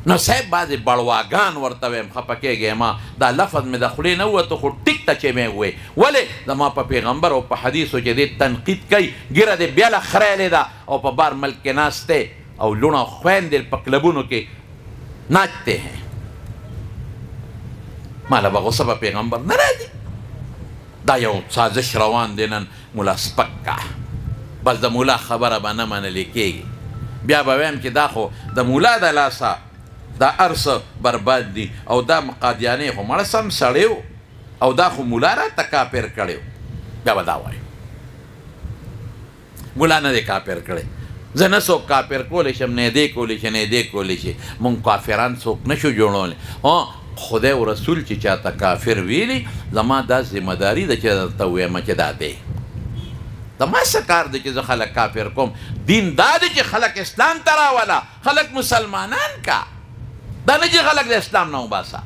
نو صاحب بعضې بړواګان ورته ویم خفه کېږې ما دا لفظ مې د خولې نه ووتو خو ټیک ته چې مې ووی ولې زما په پیغمبر او په حدیثو چې دې تنقید کوي ګیره دې بیا له خریلې ده او په بار ملک کې ناست دی او لوڼه خویندې په کلبونو کې ناچتے ہیں مالا به غصه په پیغمبر نه راځي دا یو سازش روان دی نن ملا سپک کا بس د مولا خبره به نه منلې کېږي بیا به ویم چې دا خو د مولا د لاسه دا ارس برباد دي او دا قادیانې خو مړه سم سړی او دا خو مولا راته کافر کړی بیا به دا وایو مولا نه دی کافر کړی زه نه څوک کافر کولی شم نه دی کولی شي نه دی کولی شي مونږ کافران څوک نشو جوړولی خدای او رسول چې چاته کافر ویلي زما دا ذمهداري ده چې درته ووایم چې دا دی زما څه کار دی چې زه خلک کافر کوم دین دا دی چې خلک اسلام ته راوله خلک مسلمانان کا دا نه چې خلک د اسلام نه وباسه